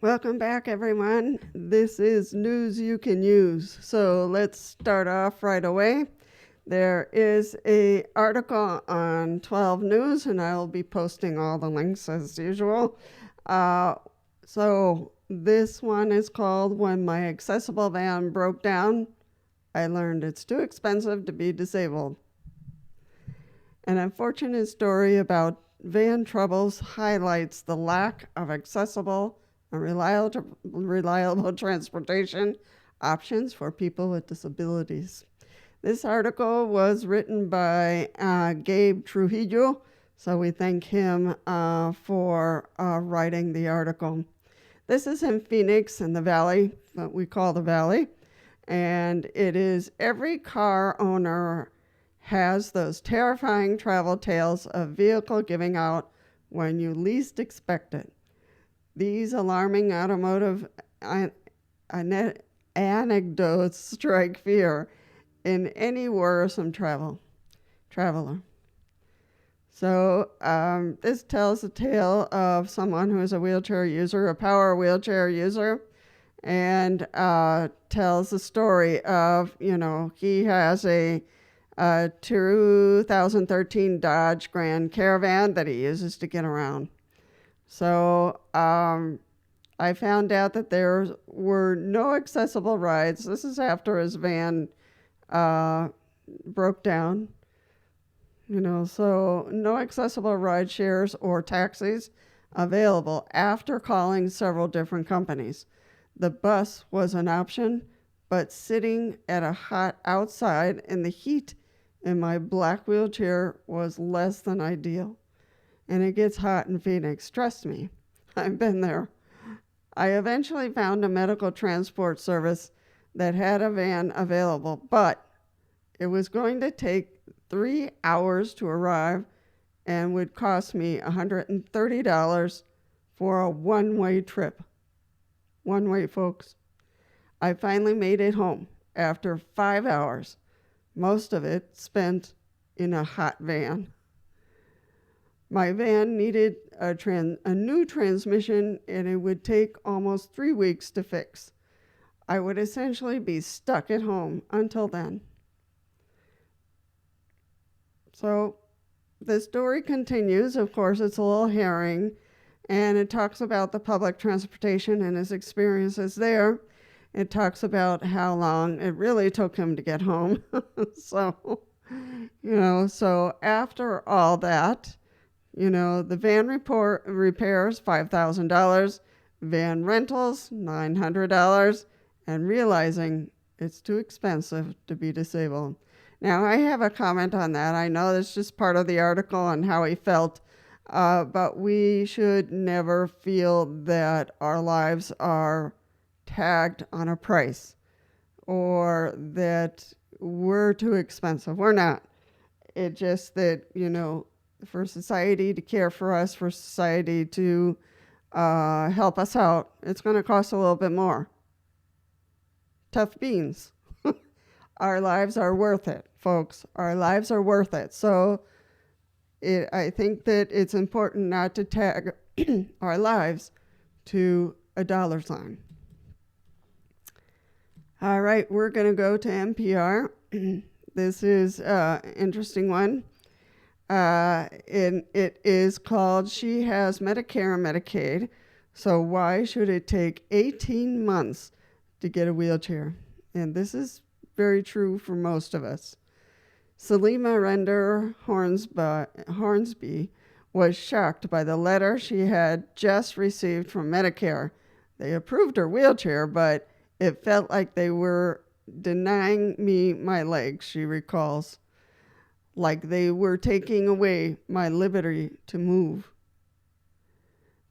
Welcome back, everyone. This is news you can use. So let's start off right away. There is a article on 12 News, and I will be posting all the links as usual. Uh, so this one is called "When My Accessible Van Broke Down, I Learned It's Too Expensive to Be Disabled." An unfortunate story about van troubles highlights the lack of accessible and reliable transportation options for people with disabilities. This article was written by Gabe Trujillo, so we thank him for writing the article. This is in Phoenix in the Valley, what we call the Valley, and it is every car owner has those terrifying travel tales of vehicle giving out when you least expect it. These alarming automotive anecdotes strike fear in any worrisome traveler. So this tells the tale of someone who is a wheelchair user, a power wheelchair user, and tells the story of, he has a 2013 Dodge Grand Caravan that he uses to get around. So I found out that there were no accessible rides. This is after his van broke down. So no accessible ride shares or taxis available after calling several different companies. The bus was an option, but sitting at a hot outside in the heat in my black wheelchair was less than ideal. And it gets hot in Phoenix. Trust me, I've been there. I eventually found a medical transport service that had a van available, but it was going to take 3 hours to arrive and would cost me $130 for a one-way trip. One way, folks. I finally made it home after 5 hours, most of it spent in a hot van. My van needed a new transmission, and it would take almost 3 weeks to fix. I would essentially be stuck at home until then. So the story continues. Of course, it's a little harrowing, and it talks about the public transportation and his experiences there. It talks about how long it really took him to get home. So, so after all that, the van repairs $5,000, van rentals $900, and realizing it's too expensive to be disabled. Now, I have a comment on that. I know that's just part of the article on how he felt, but we should never feel that our lives are tagged on a price or that we're too expensive. We're not. It's just that, for society to care for us, for society to help us out, it's going to cost a little bit more. Tough beans. Our lives are worth it, folks. Our lives are worth it. So I think that it's important not to tag our lives to a dollar sign. All right, we're going to go to NPR. This is an interesting one. It is called She Has Medicare and Medicaid, so why should it take 18 months to get a wheelchair? And this is very true for most of us. Selima Render Hornsby was shocked by the letter she had just received from Medicare. They approved her wheelchair, but it felt like they were denying me my legs, she recalls. Like they were taking away my liberty to move.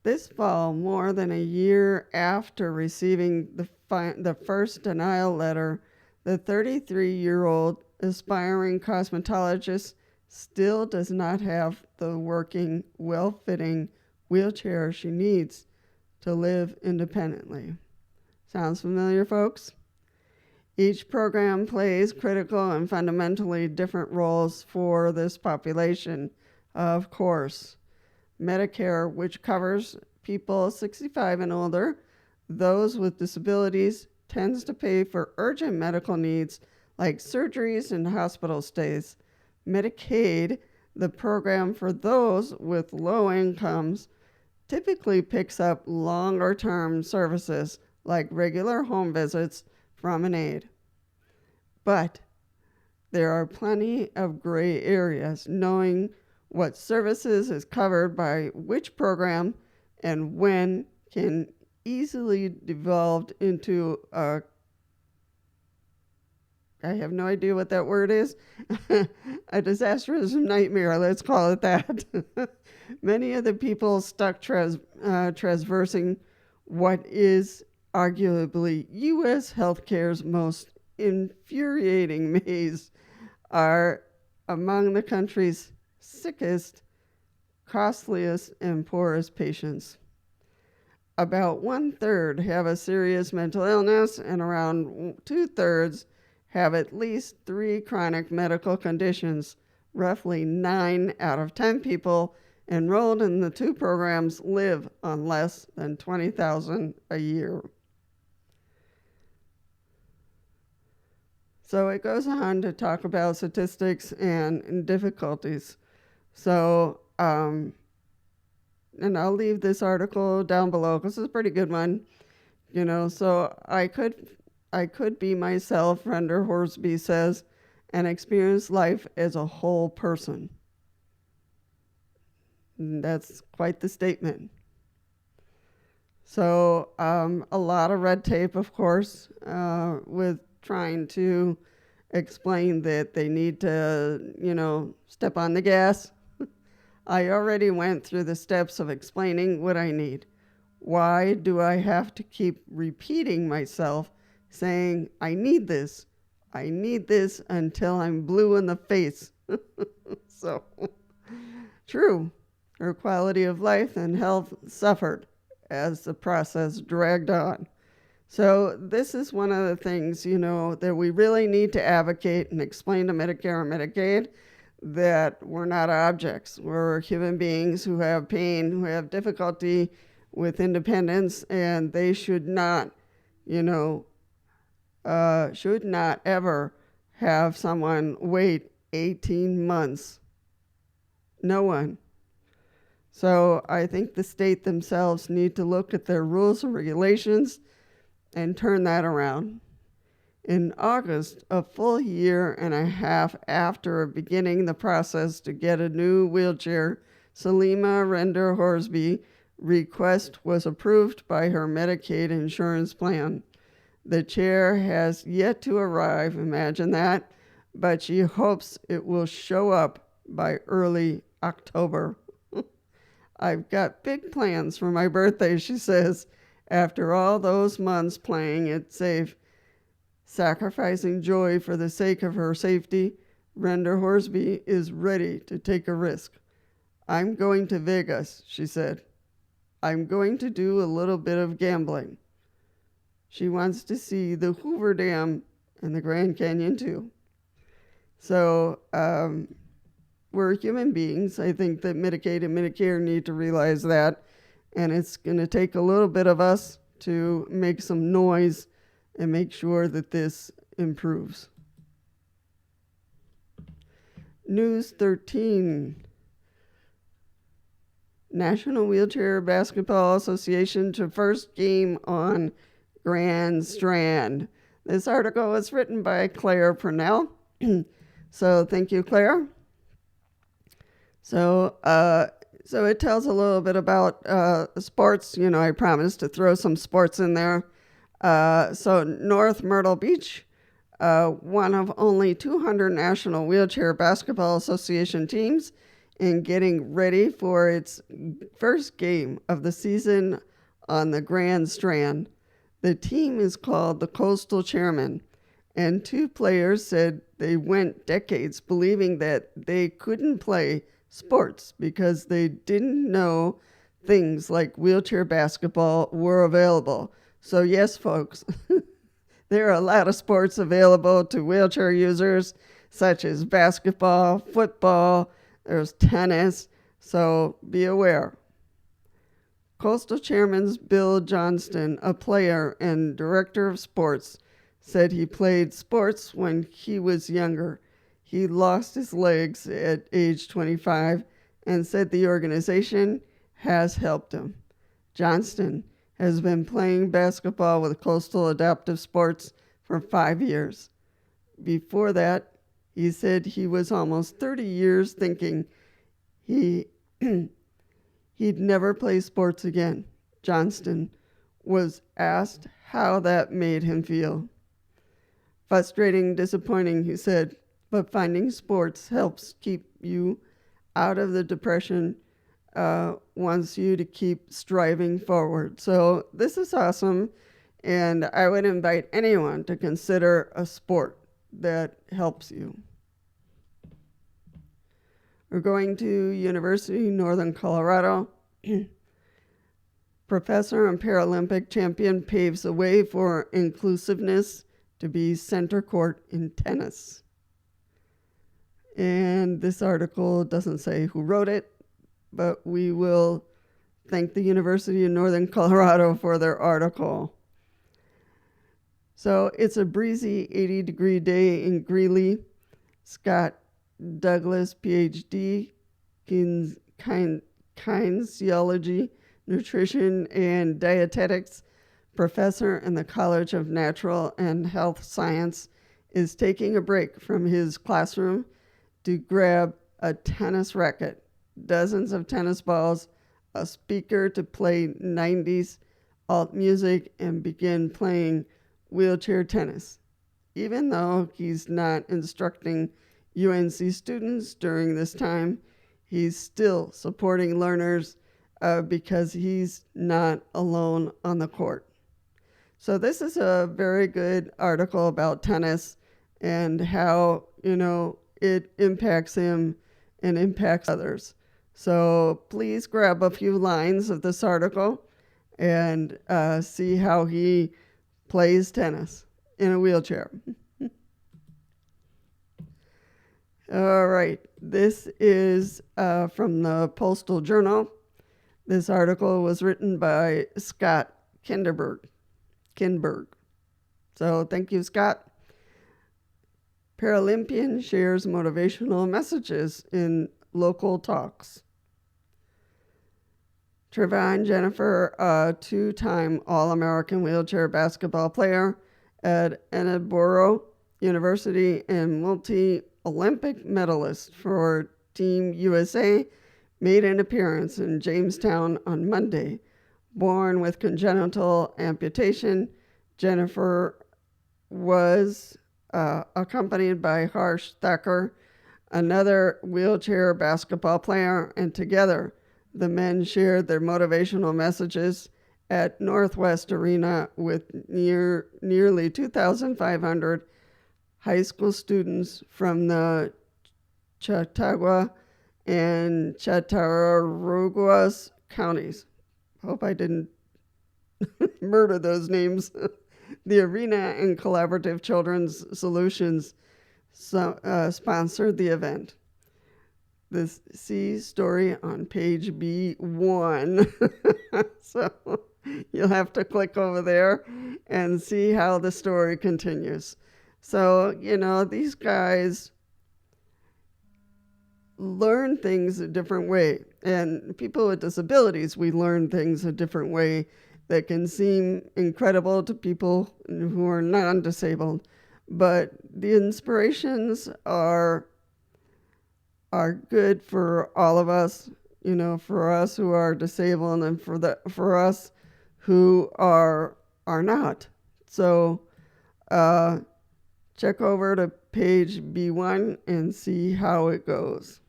This fall, more than a year after receiving the first denial letter, the 33-year-old aspiring cosmetologist still does not have the working, well-fitting wheelchair she needs to live independently. Sounds familiar, folks? Each program plays critical and fundamentally different roles for this population, of course. Medicare, which covers people 65 and older, Those with disabilities tends to pay for urgent medical needs like surgeries and hospital stays. Medicaid, the program for those with low incomes, typically picks up longer term services like regular home visits from an aide. But there are plenty of gray areas knowing what services is covered by which program and when can easily devolve into I have no idea what that word is. A disastrous nightmare, let's call it that. Many of the people stuck traversing what is arguably U.S. healthcare's most infuriating maze are among the country's sickest, costliest, and poorest patients. About 1/3 have a serious mental illness, and around 2/3 have at least 3 chronic medical conditions. Roughly 9 out of 10 people enrolled in the 2 programs live on less than $20,000 a year. So it goes on to talk about statistics and difficulties. So, and I'll leave this article down below because it's a pretty good one. So I could be myself, Render Horsby says, and experience life as a whole person. And that's quite the statement. So a lot of red tape, of course, with trying to explain that they need to, step on the gas. I already went through the steps of explaining what I need. Why do I have to keep repeating myself, saying, I need this until I'm blue in the face? So, true. Her quality of life and health suffered as the process dragged on. So this is one of the things, that we really need to advocate and explain to Medicare and Medicaid, that we're not objects. We're human beings who have pain, who have difficulty with independence, and they should not ever have someone wait 18 months. No one. So I think the state themselves need to look at their rules and regulations and turn that around. In August, a full year and a half after beginning the process to get a new wheelchair, Salima Render Horsby request was approved by her Medicaid insurance plan. The chair has yet to arrive, imagine that, but she hopes it will show up by early October. I've got big plans for my birthday, she says, after all those months playing it safe. Sacrificing joy for the sake of her safety, Render Horsby is ready to take a risk. I'm going to Vegas, she said. I'm going to do a little bit of gambling. She wants to see the Hoover Dam and the Grand Canyon too. So we're human beings. I think that Medicaid and Medicare need to realize that. And it's going to take a little bit of us to make some noise and make sure that this improves. News 13. National Wheelchair Basketball Association to first game on Grand Strand. This article was written by Claire Purnell. So thank you, Claire. So it tells a little bit about sports. I promised to throw some sports in there. So North Myrtle Beach, one of only 200 National Wheelchair Basketball Association teams, in getting ready for its first game of the season on the Grand Strand. The team is called the Coastal Chairmen, and 2 players said they went decades believing that they couldn't play sports because they didn't know things like wheelchair basketball were available. So yes, folks, there are a lot of sports available to wheelchair users, such as basketball, football, there's tennis, so be aware. Coastal Chairman Bill Johnston, a player and director of sports, said he played sports when he was younger. He lost his legs at age 25 and said the organization has helped him. Johnston has been playing basketball with Coastal Adaptive Sports for 5 years. Before that, he said he was almost 30 years thinking he'd never play sports again. Johnston was asked how that made him feel. Frustrating, disappointing, he said, but finding sports helps keep you out of the depression, wants you to keep striving forward. So this is awesome, and I would invite anyone to consider a sport that helps you. We're going to University of Northern Colorado. Professor and Paralympic champion paves the way for inclusiveness to be center court in tennis. And this article doesn't say who wrote it, but we will thank the University of Northern Colorado for their article. So it's a breezy 80-degree day in Greeley. Scott Douglas, PhD, kinesiology, nutrition, and dietetics professor in the College of Natural and Health Science, is taking a break from his classroom to grab a tennis racket, dozens of tennis balls, a speaker to play 90s alt music, and begin playing wheelchair tennis. Even though he's not instructing UNC students during this time, he's still supporting learners because he's not alone on the court. So this is a very good article about tennis and how, it impacts him and impacts others. So please grab a few lines of this article and see how he plays tennis in a wheelchair. All right, this is from the Postal Journal. This article was written by Scott Kinberg. So thank you, Scott. Paralympian shares motivational messages in local talks. Trevine Jennifer, a two-time All-American wheelchair basketball player at Edinburgh University and multi-Olympic medalist for Team USA, made an appearance in Jamestown on Monday. Born with congenital amputation, Jennifer was accompanied by Harsh Thacker, another wheelchair basketball player, and together the men shared their motivational messages at Northwest Arena with nearly 2,500 high school students from the Chautauqua and Chattahoochee counties. Hope I didn't murder those names. The Arena and Collaborative Children's Solutions sponsored the event. This see story on page B1. So you'll have to click over there and see how the story continues. So, these guys learn things a different way. And people with disabilities, we learn things a different way that can seem incredible to people who are non-disabled. But the inspirations are good for all of us, for us who are disabled and for us who are not. So check over to page B1 and see how it goes.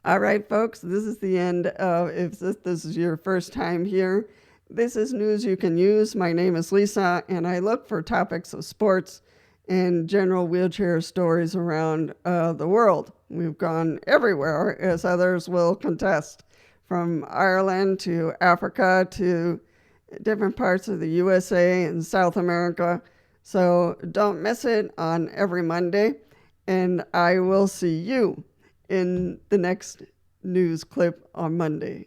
All right, folks, this is the end of, if this is your first time here, this is News You Can Use. My name is Lisa, and I look for topics of sports and general wheelchair stories around the world. We've gone everywhere, as others will contest, from Ireland to Africa to different parts of the USA and South America. So don't miss it on every Monday, and I will see you in the next news clip on Monday.